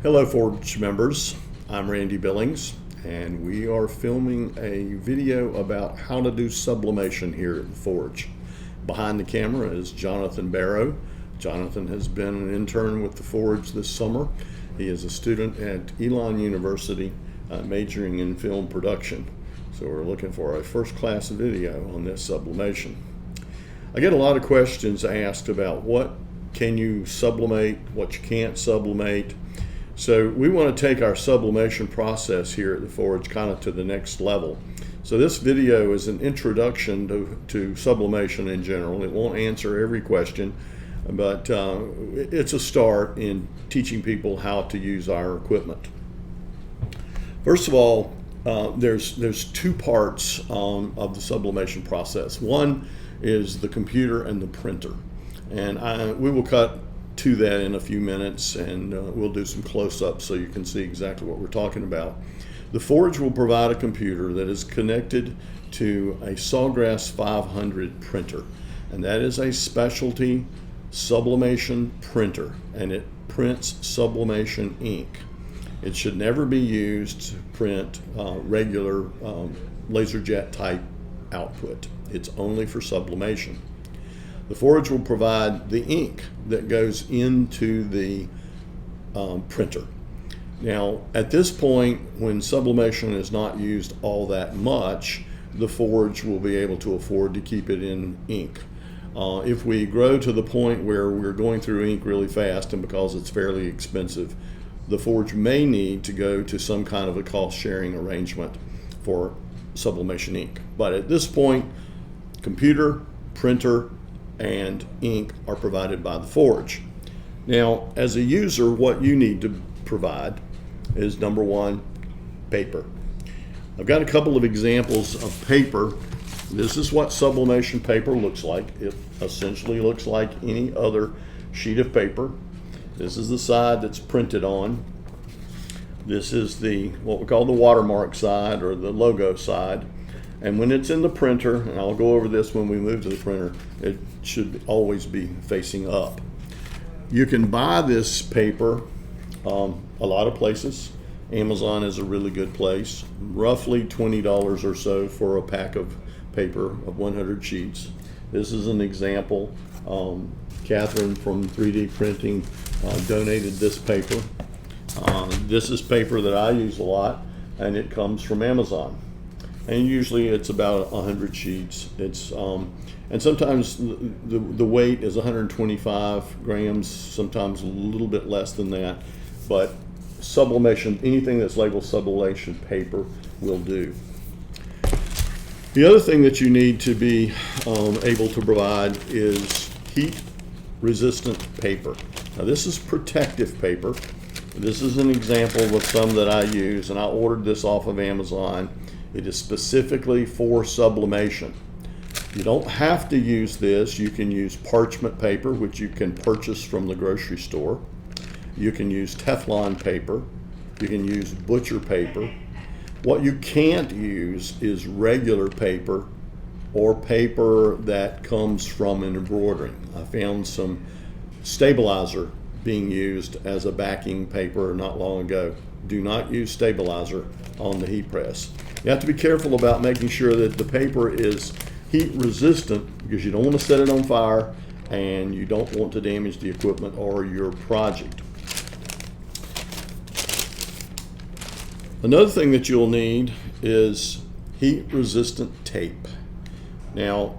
Hello Forge members, I'm Randy Billings and we are filming a video about how to do sublimation here at the Forge. Behind the camera is Jonathan Barrow. Jonathan has been an intern with the Forge this summer. He is a student at Elon University majoring in film production. So we're looking for a first-class video on this sublimation. I get a lot of questions asked about what can you sublimate, what you can't sublimate. So we want to take our sublimation process here at the Forge kind of to the next level. So this video is an introduction to sublimation in general. It won't answer every question, but it's a start in teaching people how to use our equipment. First of all, there's two parts of the sublimation process. One is the computer and the printer. And we will cut to that in a few minutes, and we'll do some close-ups so you can see exactly what we're talking about. The Forge will provide a computer that is connected to a Sawgrass 500 printer, and that is a specialty sublimation printer, and it prints sublimation ink. It should never be used to print regular laser jet type output. It's only for sublimation. The Forge will provide the ink that goes into the printer. Now, at this point, when sublimation is not used all that much, the Forge will be able to afford to keep it in ink. If we grow to the point where we're going through ink really fast, and because it's fairly expensive, the Forge may need to go to some kind of a cost-sharing arrangement for sublimation ink. But at this point, computer, printer, and ink are provided by the Forge. Now, as a user, what you need to provide is, number one, paper. I've got a couple of examples of paper. This is what sublimation paper looks like. It essentially looks like any other sheet of paper. This is the side that's printed on. This is what we call the watermark side, or the logo side. And when it's in the printer, and I'll go over this when we move to the printer, it should always be facing up. You can buy this paper a lot of places. Amazon is a really good place. Roughly $20 or so for a pack of paper of 100 sheets. This is an example. Catherine from 3D Printing donated this paper. This is paper that I use a lot, and it comes from Amazon. And usually it's about 100 sheets. And sometimes the weight is 125 grams, sometimes a little bit less than that. But sublimation, anything that's labeled sublimation paper will do. The other thing that you need to be able to provide is heat-resistant paper. Now this is protective paper. This is an example of some that I use, and I ordered this off of Amazon. It is specifically for sublimation. You don't have to use this. You can use parchment paper, which you can purchase from the grocery store. You can use Teflon paper. You can use butcher paper. What you can't use is regular paper or paper that comes from an embroidery. I found some stabilizer being used as a backing paper not long ago. Do not use stabilizer on the heat press. You have to be careful about making sure that the paper is heat resistant, because you don't want to set it on fire and you don't want to damage the equipment or your project. Another thing that you'll need is heat resistant tape. Now,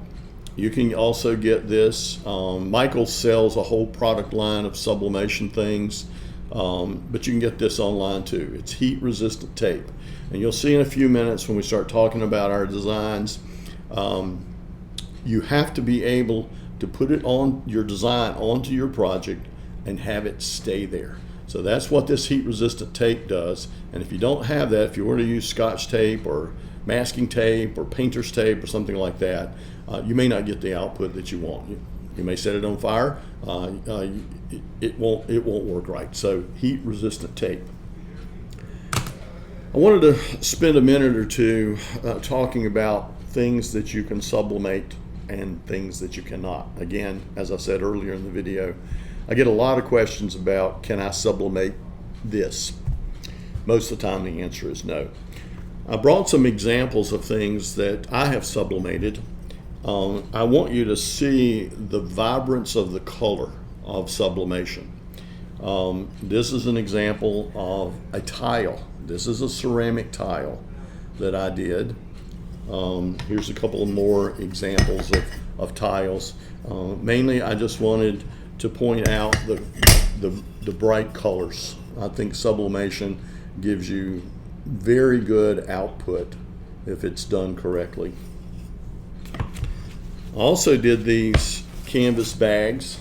you can also get this. Michael sells a whole product line of sublimation things, but you can get this online too. It's heat resistant tape. And you'll see in a few minutes when we start talking about our designs, you have to be able to put it on your design onto your project and have it stay there. So that's what this heat resistant tape does. And if you don't have that, if you were to use Scotch tape or masking tape or painter's tape or something like that, you may not get the output that you want. You may set it on fire. It won't work right. So heat resistant tape. I wanted to spend a minute or two talking about things that you can sublimate and things that you cannot. Again, as I said earlier in the video, I get a lot of questions about, can I sublimate this? Most of the time the answer is no. I brought some examples of things that I have sublimated. I want you to see the vibrance of the color of sublimation. This is an example of a tile. This is a ceramic tile that I did. Here's a couple of more examples of tiles. Mainly I just wanted to point out the bright colors. I think sublimation gives you very good output if it's done correctly. I also did these canvas bags.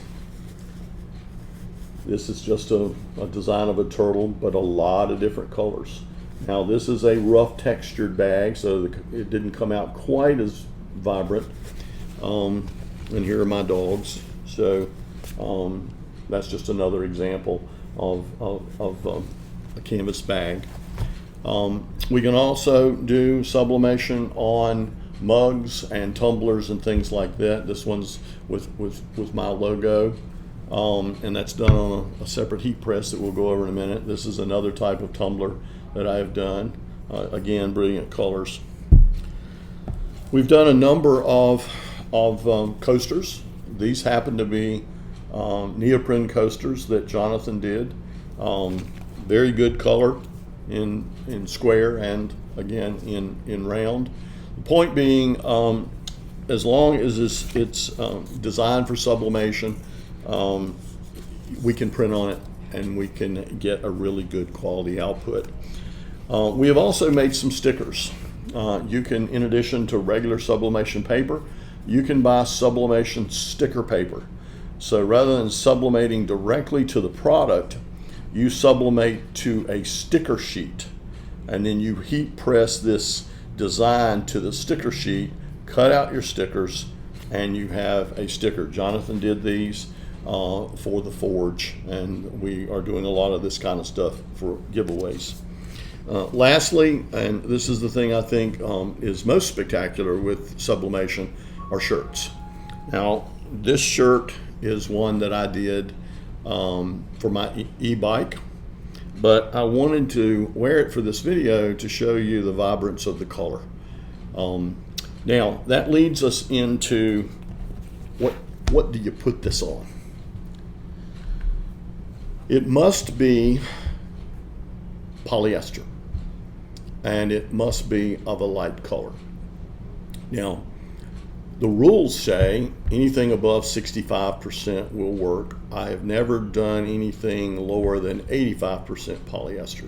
This is just a design of a turtle, but a lot of different colors. Now this is a rough textured bag, so it didn't come out quite as vibrant. And here are my dogs. So that's just another example of a canvas bag. We can also do sublimation on mugs and tumblers and things like that. This one's with my logo, and that's done on a separate heat press that we'll go over in a minute. This is another type of tumbler that I have done. Again, brilliant colors. We've done a number of coasters. These happen to be neoprene coasters that Jonathan did. Very good color in square and again in round. The point being, as long as it's designed for sublimation, we can print on it and we can get a really good quality output. We have also made some stickers. You can, in addition to regular sublimation paper, you can buy sublimation sticker paper. So rather than sublimating directly to the product, you sublimate to a sticker sheet, and then you heat press this design to the sticker sheet, cut out your stickers, and you have a sticker. Jonathan did these for the Forge, and we are doing a lot of this kind of stuff for giveaways. Lastly, and this is the thing I think is most spectacular with sublimation, are shirts. Now, this shirt is one that I did for my e-bike, but I wanted to wear it for this video to show you the vibrance of the color. Now that leads us into what do you put this on? It must be polyester, and it must be of a light color. Now, the rules say anything above 65% will work. I have never done anything lower than 85% polyester.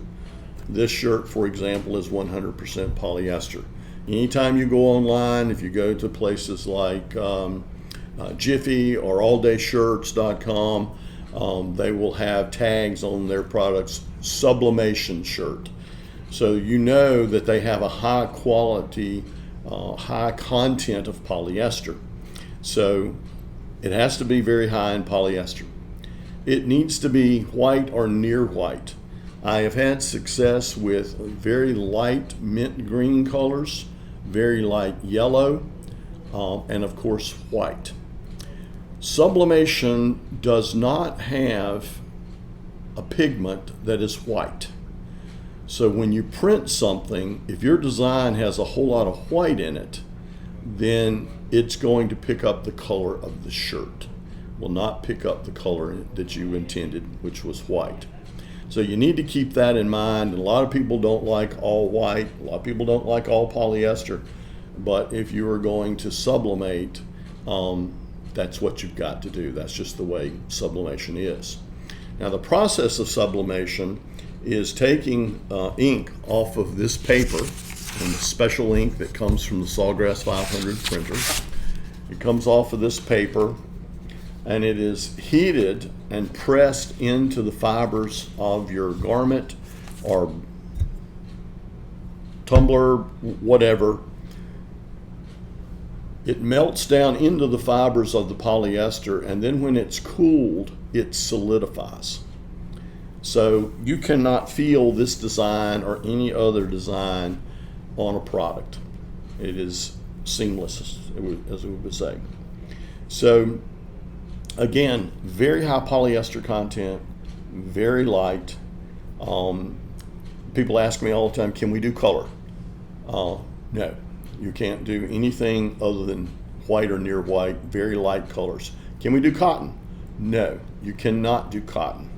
This shirt, for example, is 100% polyester. Anytime you go online, if you go to places like Jiffy or alldayshirts.com, they will have tags on their products, sublimation shirt. So you know that they have a high quality, high content of polyester. So it has to be very high in polyester. It needs to be white or near white. I have had success with very light mint green colors, very light yellow, and of course white. Sublimation does not have a pigment that is white. So when you print something, if your design has a whole lot of white in it, then it's going to pick up the color of the shirt. Will not pick up the color that you intended, which was white. So you need to keep that in mind. And a lot of people don't like all white. A lot of people don't like all polyester. But if you are going to sublimate, that's what you've got to do. That's just the way sublimation is. Now the process of sublimation is taking ink off of this paper, and the special ink that comes from the Sawgrass 500 printer. It comes off of this paper, and it is heated and pressed into the fibers of your garment or tumbler, whatever. It melts down into the fibers of the polyester, and then when it's cooled, it solidifies. So you cannot feel this design or any other design on a product. It is seamless, as we would say. So again, very high polyester content, very light, People ask me all the time, can we do color? No, you can't do anything other than white or near white, very light colors. Can we do cotton? No, you cannot do cotton.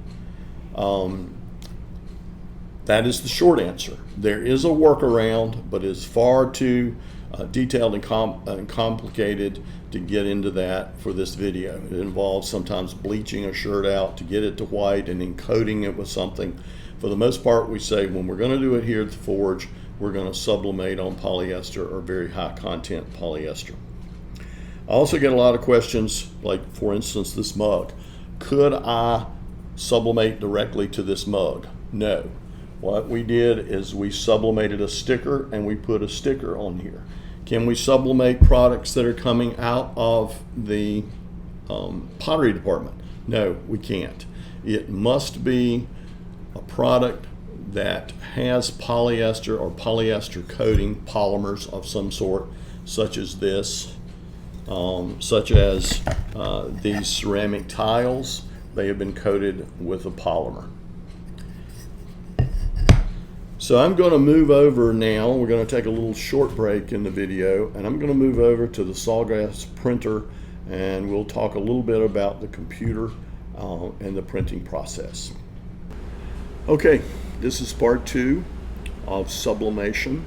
That is the short answer. There is a workaround, but it's far too detailed and complicated to get into that for this video. It involves sometimes bleaching a shirt out to get it to white and then coating it with something. For the most part, we say when we're going to do it here at the Forge, we're going to sublimate on polyester or very high content polyester. I also get a lot of questions, like for instance this mug. Could I sublimate directly to this mug? No. What we did is we sublimated a sticker and we put a sticker on here. Can we sublimate products that are coming out of the pottery department? No, we can't. It must be a product that has polyester or polyester coating, polymers of some sort, such as this, such as these ceramic tiles. They have been coated with a polymer. So I'm going to move over now. We're going to take a little short break in the video, and I'm going to move over to the Sawgrass printer, and we'll talk a little bit about the computer and the printing process. Okay, this is part 2 of sublimation,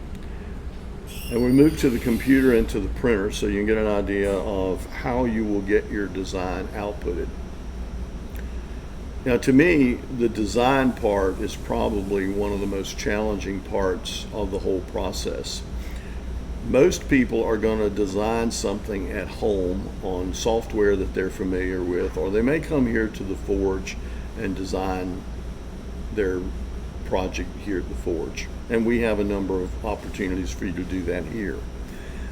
and we move to the computer and to the printer so you can get an idea of how you will get your design outputted. Now, to me, the design part is probably one of the most challenging parts of the whole process. Most people are going to design something at home on software that they're familiar with, or they may come here to the Forge and design their project here at the Forge. And we have a number of opportunities for you to do that here.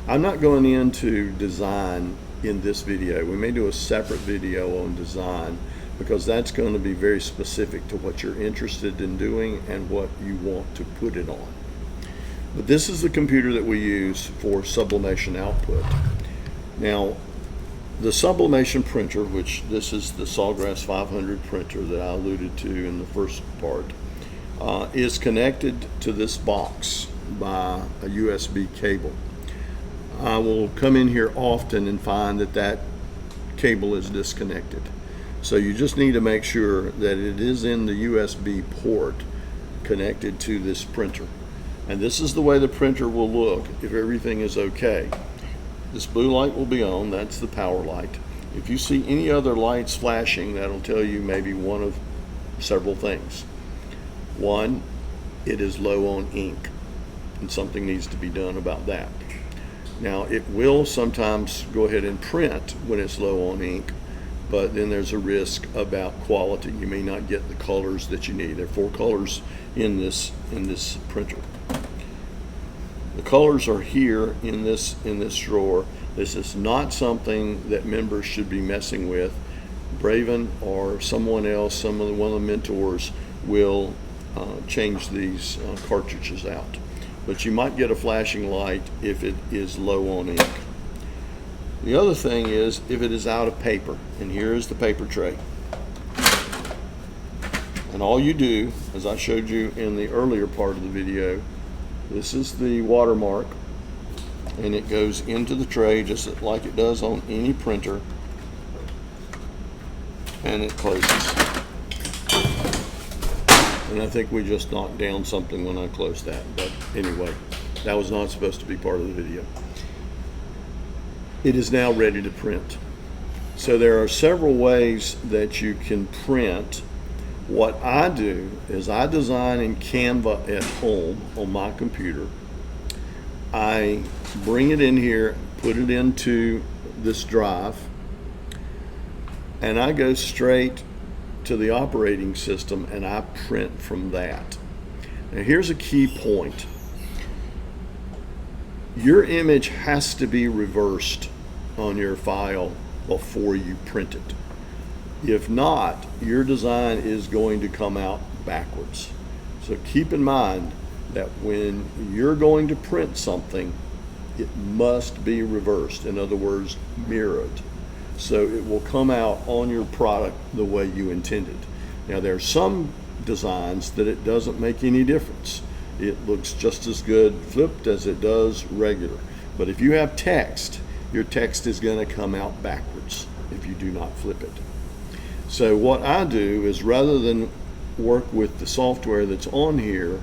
I'm not going into design in this video. We may do a separate video on design, because that's going to be very specific to what you're interested in doing and what you want to put it on. But this is the computer that we use for sublimation output. Now, the sublimation printer, which this is the Sawgrass 500 printer that I alluded to in the first part, is connected to this box by a USB cable. I will come in here often and find that that cable is disconnected. So you just need to make sure that it is in the USB port connected to this printer. And this is the way the printer will look if everything is okay. This blue light will be on, that's the power light. If you see any other lights flashing, that'll tell you maybe one of several things. One, it is low on ink, and something needs to be done about that. Now, it will sometimes go ahead and print when it's low on ink, but then there's a risk about quality. You may not get the colors that you need. There are 4 colors in this printer. The colors are here in this drawer. This is not something that members should be messing with. Braven or someone else, one of the mentors will change these cartridges out. But you might get a flashing light if it is low on ink. The other thing is if it is out of paper, and here is the paper tray. And all you do, as I showed you in the earlier part of the video, this is the watermark, and it goes into the tray just like it does on any printer, and it closes. And I think we just knocked down something when I closed that, but anyway, that was not supposed to be part of the video. It is now ready to print. So there are several ways that you can print. What I do is I design in Canva at home on my computer. I bring it in here, put it into this drive, and I go straight to the operating system and I print from that. Now here's a key point. Your image has to be reversed on your file before you print it. If not, your design is going to come out backwards. So keep in mind that when you're going to print something, it must be reversed. In other words, mirrored. So it will come out on your product the way you intended. Now there are some designs that it doesn't make any difference. It looks just as good flipped as it does regular. But if you have text, your text is going to come out backwards if you do not flip it. So what I do is, rather than work with the software that's on here,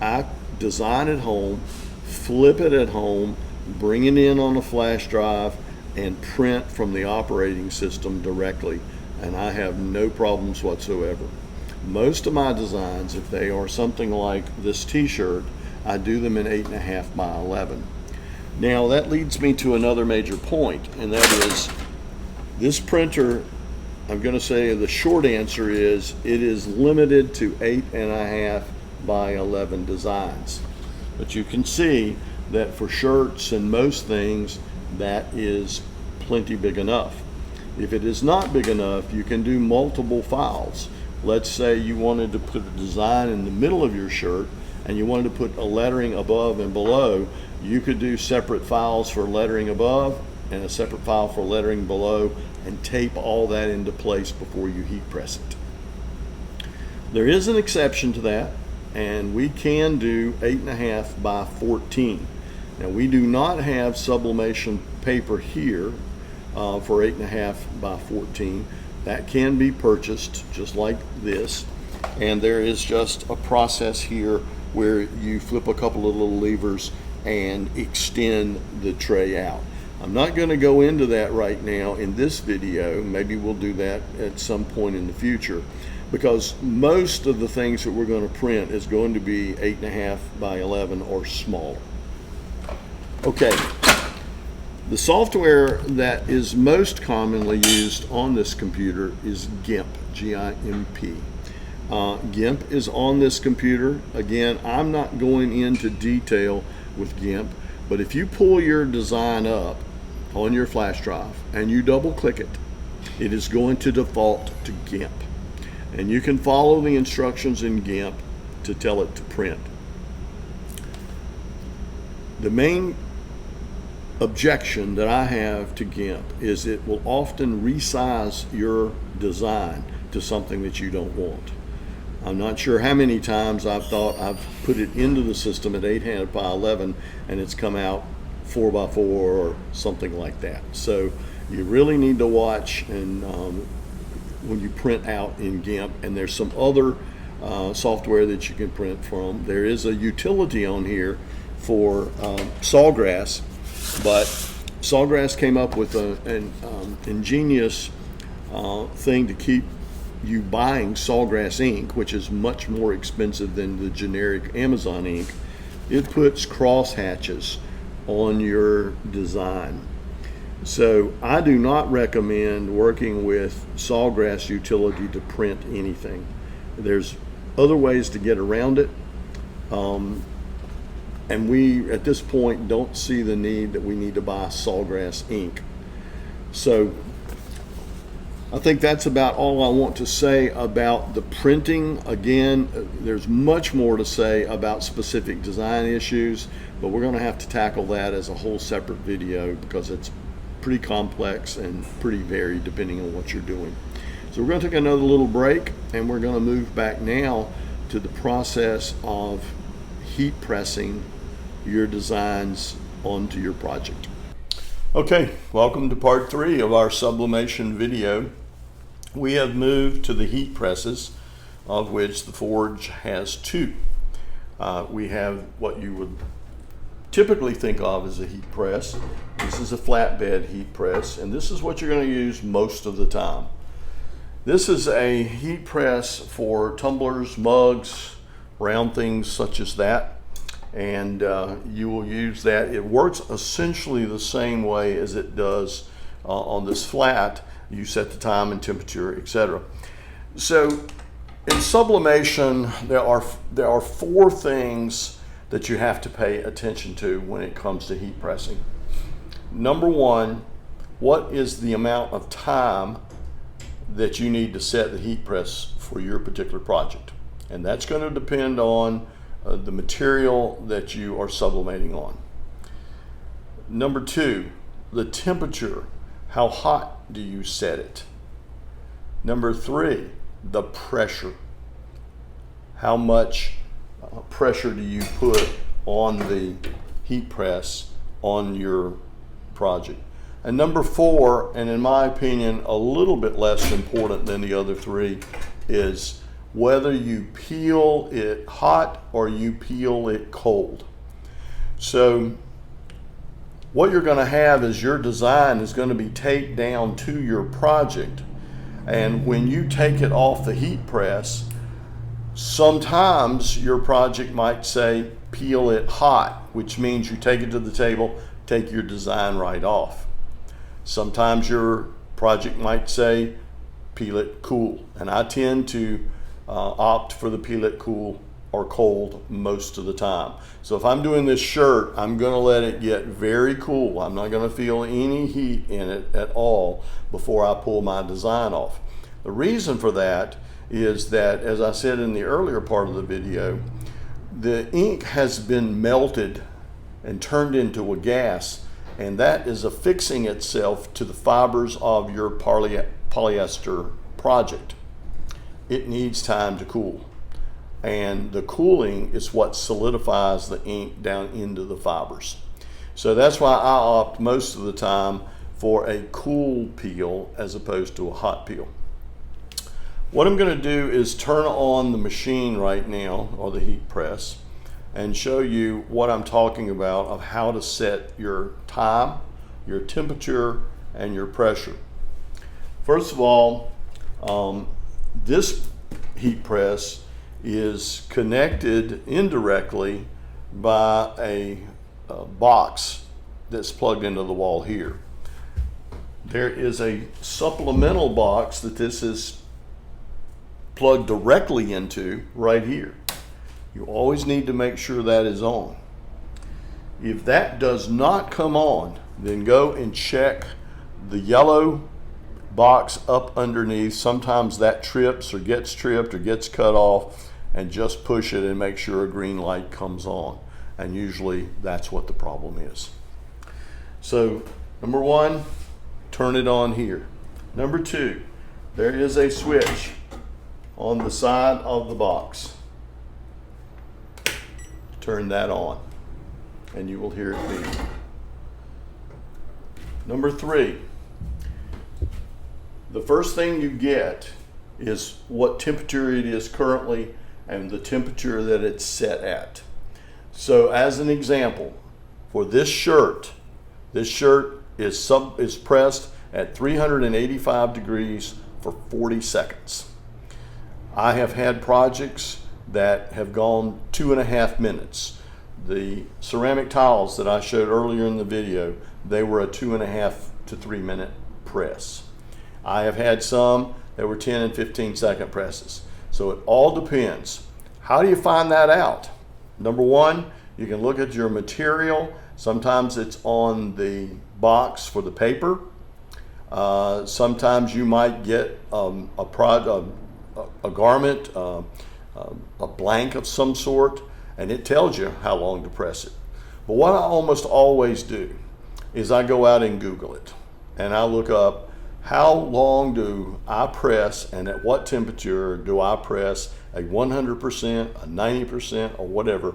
I design at home, flip it at home, bring it in on a flash drive, and print from the operating system directly, and I have no problems whatsoever. Most of my designs, if they are something like this t-shirt, I do them in 8.5 by 11. Now that leads me to another major point, and that is this printer, I'm going to say the short answer is it is limited to 8.5 by 11 designs. But you can see that for shirts and most things, that is plenty big enough. If it is not big enough, you can do multiple files. Let's say you wanted to put a design in the middle of your shirt and you wanted to put a lettering above and below. You could do separate files for lettering above and a separate file for lettering below, and tape all that into place before you heat press it. There is an exception to that, and we can do 8.5 by 14. Now we do not have sublimation paper here for 8.5 by 14. That can be purchased just like this, and there is just a process here where you flip a couple of little levers and extend the tray out. I'm not going to go into that right now in this video. Maybe we'll do that at some point in the future, because most of the things that we're going to print is going to be 8.5 by 11 or smaller. Okay, the software that is most commonly used on this computer is GIMP, G-I-M-P. GIMP is on this computer. Again, I'm not going into detail with GIMP, but if you pull your design up on your flash drive and you double click it, it is going to default to GIMP. And you can follow the instructions in GIMP to tell it to print. The main objection that I have to GIMP is it will often resize your design to something that you don't want. I'm not sure how many times I've thought I've put it into the system at 8.5 by 11 and it's come out 4 by 4 or something like that. So you really need to watch and when you print out in GIMP. And there's some other software that you can print from. There is a utility on here for Sawgrass, but Sawgrass came up with an ingenious thing to keep you buying Sawgrass ink, which is much more expensive than the generic Amazon ink. It puts cross hatches on your design. So I do not recommend working with Sawgrass utility to print anything. There's other ways to get around it, and we at this point don't see the need that we need to buy Sawgrass ink. So I think that's about all I want to say about the printing. Again, there's much more to say about specific design issues, but we're going to have to tackle that as a whole separate video because it's pretty complex and pretty varied depending on what you're doing. So we're going to take another little break, and we're going to move back now to the process of heat pressing your designs onto your project. Okay, welcome to part 3 of our sublimation video. We have moved to the heat presses, of which the Forge has 2. We have what you would typically think of as a heat press. This is a flatbed heat press, and this is what you're going to use most of the time. This is a heat press for tumblers, mugs, round things such as that, and you will use that. It works essentially the same way as it does on this flat. You set the time and temperature, etc. So in sublimation, there are 4 things that you have to pay attention to when it comes to heat pressing. Number 1, what is the amount of time that you need to set the heat press for your particular project? And that's going to depend on the material that you are sublimating on. Number 2, the temperature. How hot do you set it? Number 3, the pressure. how much pressure do you put on the heat press on your project. And number 4, and in my opinion a little bit less important than the other 3, is whether you peel it hot or you peel it cold. So what you're going to have is your design is going to be taped down to your project, and when you take it off the heat press, sometimes your project might say peel it hot, which means you take it to the table, take your design right off. Sometimes your project might say peel it cool, and I tend to opt for the peel it cool or cold most of the time. So if I'm doing this shirt, I'm going to let it get very cool. I'm not going to feel any heat in it at all before I pull my design off. The reason for that is that, as I said in the earlier part of the video, the ink has been melted and turned into a gas, and that is affixing itself to the fibers of your polyester project. It needs time to cool, and the cooling is what solidifies the ink down into the fibers. So that's why I opt most of the time for a cool peel as opposed to a hot peel. What I'm going to do is turn on the machine right now, or the heat press, and show you what I'm talking about of how to set your time, your temperature, and your pressure. First of all, this heat press is connected indirectly by a box that's plugged into the wall here. There is a supplemental box that this is plugged directly into right here. You always need to make sure that is on. If that does not come on, then go and check the yellow box up underneath. Sometimes that trips or gets tripped or gets cut off, and just push it and make sure a green light comes on. And usually that's what the problem is. So number 1, turn it on here. Number 2, there is a switch on the side of the box. Turn that on and you will hear it beep. Number 3, the first thing you get is what temperature it is currently and the temperature that it's set at. So as an example, for this shirt is pressed at 385 degrees for 40 seconds. I have had projects that have gone 2.5 minutes. The ceramic tiles that I showed earlier in the video, they were a 2.5 to 3 minute press. I have had some that were 10 and 15 second presses. So it all depends. How do you find that out? Number 1, you can look at your material. Sometimes it's on the box for the paper. Sometimes you might get a garment, a blank of some sort, and it tells you how long to press it. But what I almost always do is I go out and Google it, and I look up how long do I press and at what temperature do I press a 100%, a 90%, or whatever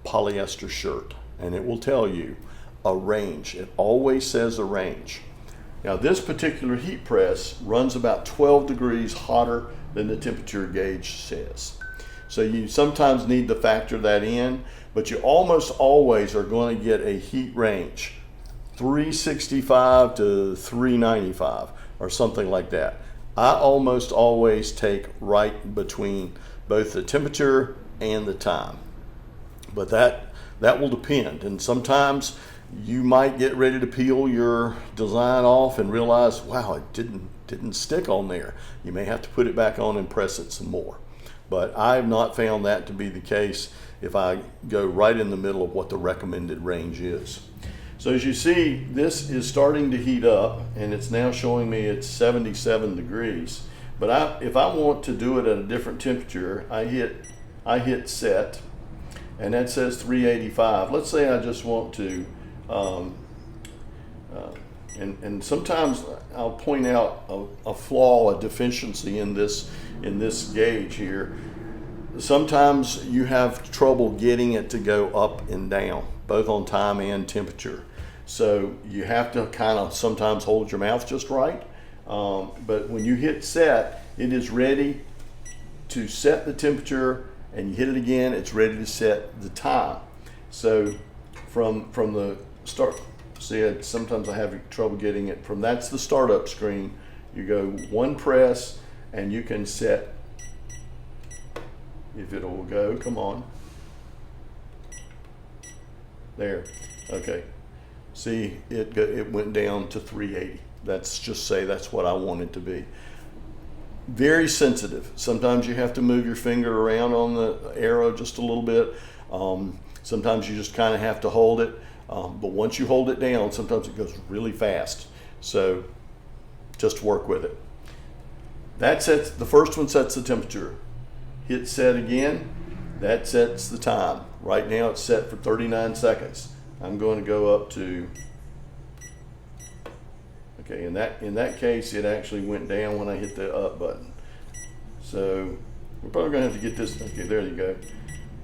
polyester shirt, and it will tell you a range. It always says a range. Now this particular heat press runs about 12 degrees hotter than the temperature gauge says. So you sometimes need to factor that in, but you almost always are going to get a heat range, 365 to 395 or something like that. I almost always take right between both the temperature and the time, but that will depend. And sometimes you might get ready to peel your design off and realize, wow, it didn't stick on there. You may have to put it back on and press it some more. But I have not found that to be the case if I go right in the middle of what the recommended range is. So as you see, this is starting to heat up, and it's now showing me it's 77 degrees. But if I want to do it at a different temperature, I hit set, and that says 385. Let's say I just want to, and sometimes I'll point out a flaw, a deficiency in this gauge here. sometimes you have trouble getting it to go up and down, both on time and temperature. So you have to kind of sometimes hold your mouth just right. But when you hit set, it is ready to set the temperature, and you hit it again, it's ready to set the time. So from the start, see, sometimes I have trouble getting it from, that's the startup screen. You go one press and you can set, if it will go, come on. There, okay. See, it went down to 380. That's just say that's what I want it to be. Very sensitive. Sometimes you have to move your finger around on the arrow just a little bit. Sometimes you just kind of have to hold it. But once you hold it down, sometimes it goes really fast. So just work with it. That sets, the first one sets the temperature. Hit set again, that sets the time. Right now it's set for 39 seconds. I'm going to go up to, okay, in that case it actually went down when I hit the up button. So we're probably going to have to get this, okay, there you go.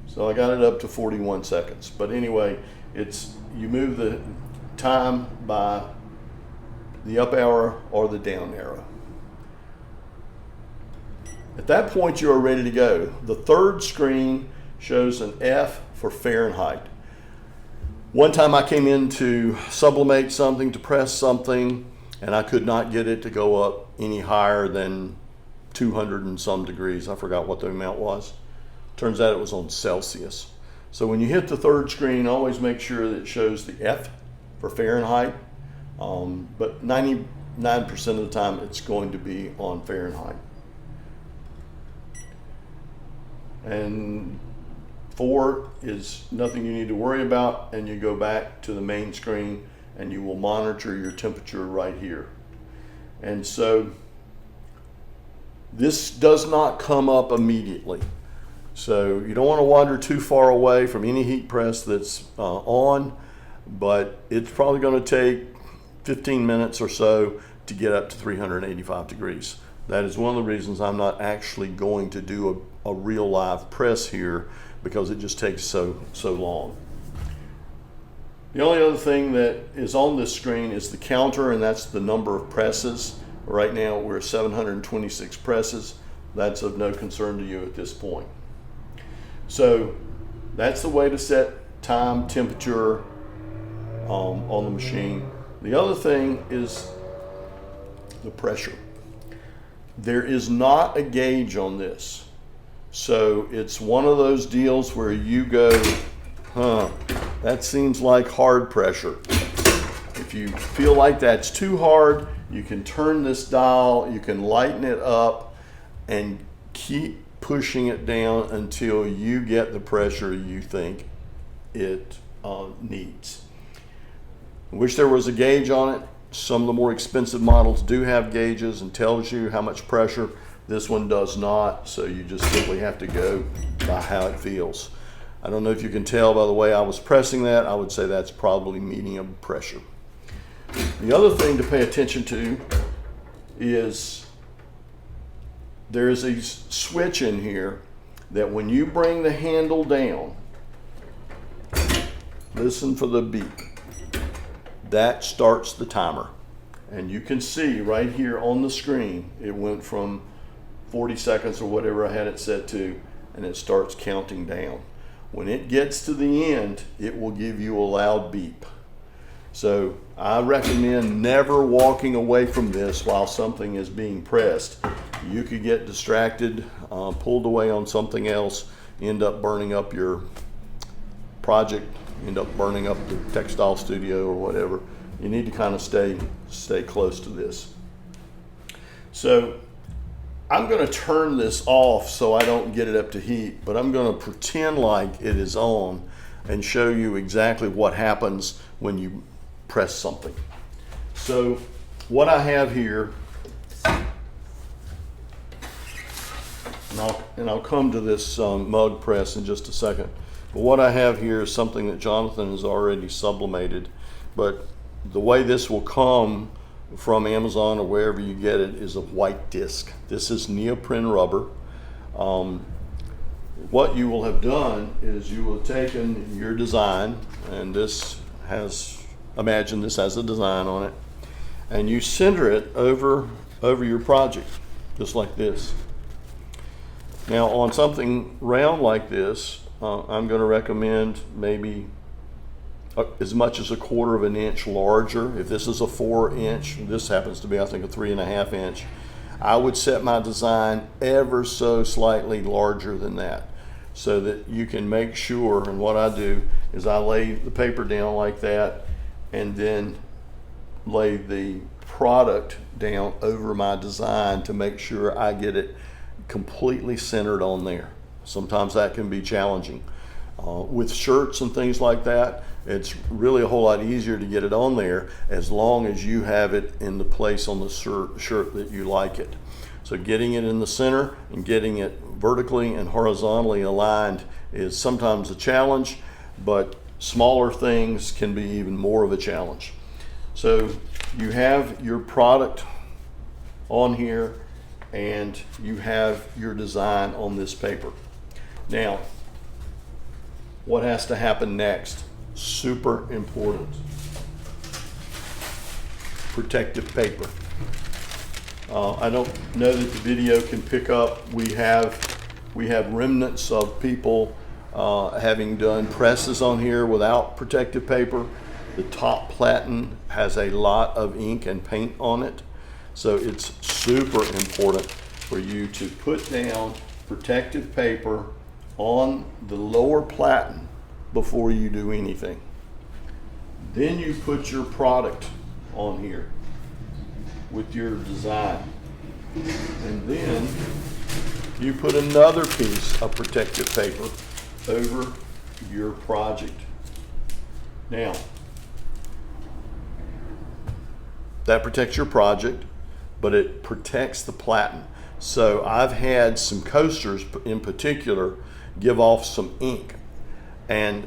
So I got it up to 41 seconds. But anyway, it's, you move the time by the up arrow or the down arrow. At that point you are ready to go. The third screen shows an F for Fahrenheit. One time I came in to sublimate something, to press something, and I could not get it to go up any higher than 200 and some degrees. I forgot what the amount was. Turns out it was on Celsius. So when you hit the third screen, always make sure that it shows the F for Fahrenheit. But 99% of the time it's going to be on Fahrenheit. And 4 is nothing you need to worry about, and you go back to the main screen and you will monitor your temperature right here. And so this does not come up immediately. So you don't want to wander too far away from any heat press that's on, but it's probably going to take 15 minutes or so to get up to 385 degrees. That is one of the reasons I'm not actually going to do a real live press here, because it just takes so long. The only other thing that is on this screen is the counter, and that's the number of presses. Right now we're 726 presses. That's of no concern to you at this point. So that's the way to set time, temperature on the machine. The other thing is the pressure. There is not a gauge on this. So it's one of those deals where you go, that seems like hard pressure. If you feel like that's too hard, you can turn this dial, you can lighten it up, and keep pushing it down until you get the pressure you think it needs. I wish there was a gauge on it. Some of the more expensive models do have gauges and tells you how much pressure. This one does not, so you just simply have to go by how it feels. I don't know if you can tell by the way I was pressing that. I would say that's probably medium pressure. The other thing to pay attention to is there's a switch in here that when you bring the handle down, listen for the beep, that starts the timer. And you can see right here on the screen, it went from 40 seconds or whatever I had it set to, and it starts counting down. When it gets to the end, it will give you a loud beep. So I recommend never walking away from this while something is being pressed. You could get distracted, pulled away on something else, end up burning up your project, end up burning up the textile studio or whatever. You need to kind of stay close to this. So I'm going to turn this off so I don't get it up to heat, but I'm going to pretend like it is on and show you exactly what happens when you press something. So what I have here, and I'll come to this mug press in just a second, but what I have here is something that Jonathan has already sublimated, but the way this will come from Amazon or wherever you get it is a white disc. This is neoprene rubber. what you will have done is you will have taken your design, and this has, imagine this has a design on it, and you center it over your project, just like this. Now on something round like this, I'm going to recommend maybe as much as 1/4 of an inch larger. If this is a 4 inch, this happens to be, I think, a 3.5 inch, I would set my design ever so slightly larger than that, so that you can make sure, and what I do is I lay the paper down like that and then lay the product down over my design to make sure I get it completely centered on there. Sometimes that can be challenging. With shirts and things like that, it's really a whole lot easier to get it on there as long as you have it in the place on the shirt that you like it. So getting it in the center and getting it vertically and horizontally aligned is sometimes a challenge, but smaller things can be even more of a challenge. So you have your product on here and you have your design on this paper. Now, what has to happen next? Super important. Protective paper. I don't know that the video can pick up. We have remnants of people having done presses on here without protective paper. The top platen has a lot of ink and paint on it. So it's super important for you to put down protective paper on the lower platen before you do anything. Then you put your product on here with your design. And then you put another piece of protective paper over your project. Now, that protects your project, but it protects the platen. So I've had some coasters in particular give off some ink, and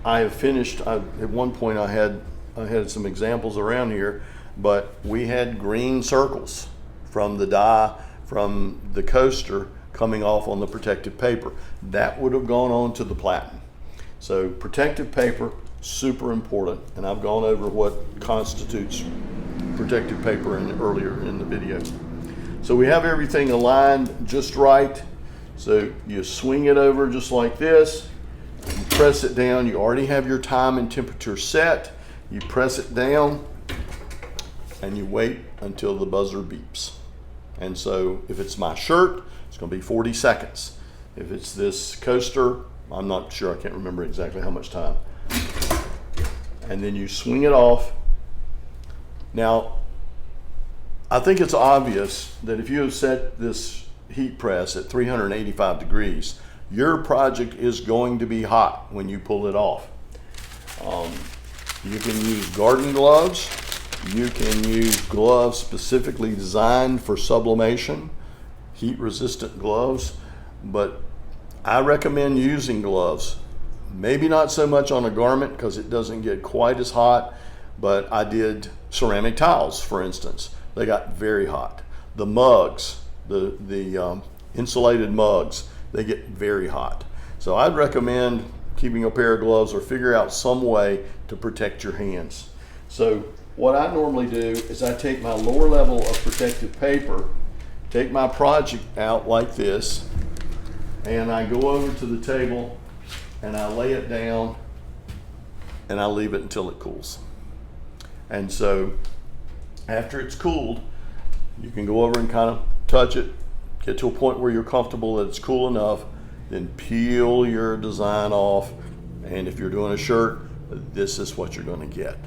I have finished, at one point I had some examples around here, but we had green circles from the dye from the coaster coming off on the protective paper. That would have gone on to the platen. So protective paper, super important, and I've gone over what constitutes protective paper earlier in the video. So we have everything aligned just right. So you swing it over just like this, you press it down, you already have your time and temperature set, you press it down, and you wait until the buzzer beeps. And so if it's my shirt, it's going to be 40 seconds. If it's this coaster, I'm not sure, I can't remember exactly how much time. And then you swing it off. Now, I think it's obvious that if you have set this heat press at 385 degrees, your project is going to be hot when you pull it off. You can use garden gloves. You can use gloves specifically designed for sublimation, heat resistant gloves, but I recommend using gloves. Maybe not so much on a garment because it doesn't get quite as hot, but I did ceramic tiles, for instance. They got very hot. The mugs, the insulated mugs, they get very hot. So I'd recommend keeping a pair of gloves or figure out some way to protect your hands. So what I normally do is I take my lower level of protective paper, take my project out like this, and I go over to the table and I lay it down and I leave it until it cools. And so after it's cooled, you can go over and kind of touch it, get to a point where you're comfortable that it's cool enough, then peel your design off. And if you're doing a shirt, this is what you're going to get.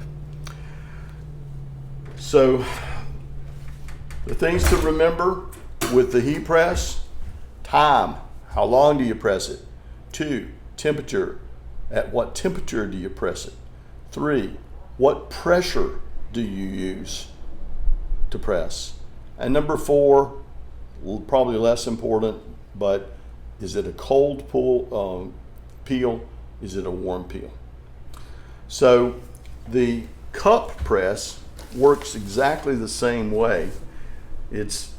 So the things to remember with the heat press: time, how long do you press it? 2, temperature, at what temperature do you press it? 3, what pressure do you use to press? And number 4, probably less important, but is it a cold peel? Is it a warm peel? So the cup press works exactly the same way. It's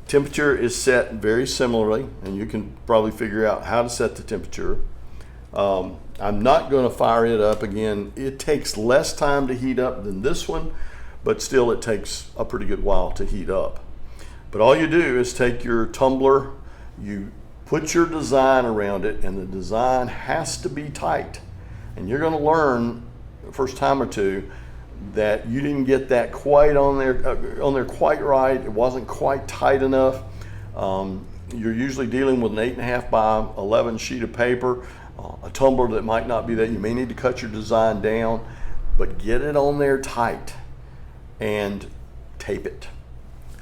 Temperature is set very similarly, and you can probably figure out how to set the temperature. I'm not going to fire it up again. It takes less time to heat up than this one, but still it takes a pretty good while to heat up. But all you do is take your tumbler, you put your design around it, and the design has to be tight. And you're going to learn the first time or two that you didn't get that quite on there quite right. It wasn't quite tight enough. You're usually dealing with an 8.5 by 11 sheet of paper, a tumbler that might not be that. You may need to cut your design down, but get it on there tight and tape it.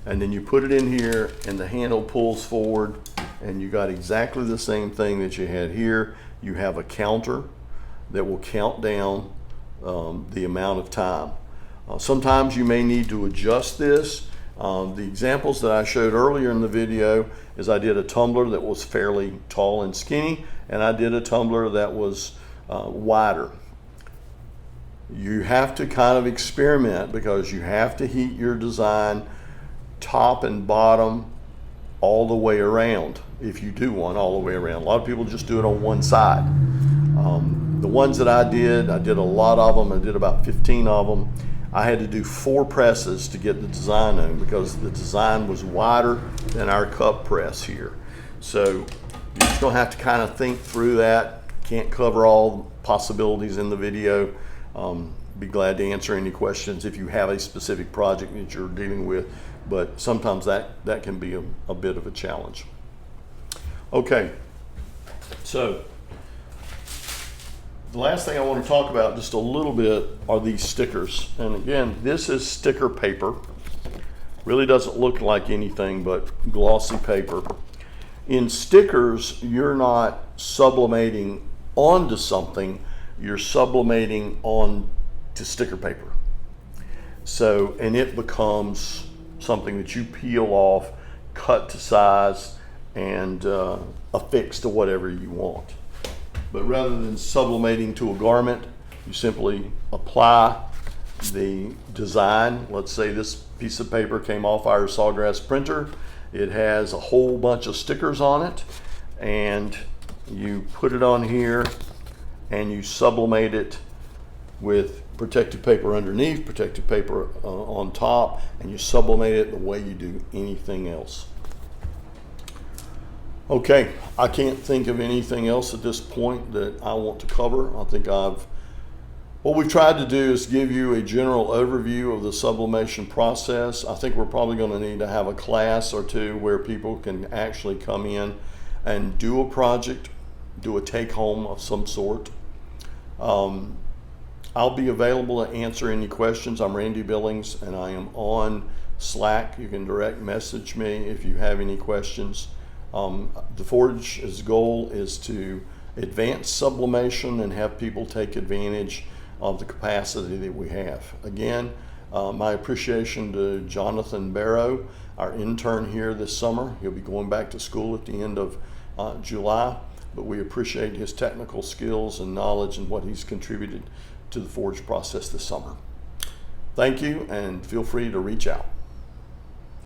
And then you put it in here and the handle pulls forward, and you got exactly the same thing that you had here. You have a counter that will count down the amount of time. Sometimes you may need to adjust this. The examples that I showed earlier in the video is I did a tumbler that was fairly tall and skinny, and I did a tumbler that was wider. You have to kind of experiment because you have to heat your design top and bottom all the way around. If you do one all the way around, a lot of people just do it on one side. The ones that I did a lot of them. I did about 15 of them. I had to do 4 presses to get the design on because the design was wider than our cup press here. So you're just gonna have to kind of think through that. Can't cover all possibilities in the video. Be glad to answer any questions if you have a specific project that you're dealing with, but sometimes that can be a bit of a challenge. Okay, so the last thing I want to talk about just a little bit are these stickers. And again, this is sticker paper. Really doesn't look like anything but glossy paper. In stickers, you're not sublimating onto something, you're sublimating onto sticker paper. So, and it becomes something that you peel off, cut to size, and affix to whatever you want. But rather than sublimating to a garment, you simply apply the design. Let's say this piece of paper came off our Sawgrass printer. It has a whole bunch of stickers on it, and you put it on here and you sublimate it with protective paper underneath, protective paper on top, and you sublimate it the way you do anything else. Okay, I can't think of anything else at this point that I want to cover. I think what we've tried to do is give you a general overview of the sublimation process. I think we're probably going to need to have a class or two where people can actually come in and do a project, do a take-home of some sort. I'll be available to answer any questions. I'm Randy Billings, and I am on Slack. You can direct message me if you have any questions. The Forge's goal is to advance sublimation and have people take advantage of the capacity that we have. Again, my appreciation to Jonathan Barrow, our intern here this summer. He'll be going back to school at the end of July, but we appreciate his technical skills and knowledge and what he's contributed to the Forge process this summer. Thank you, and feel free to reach out.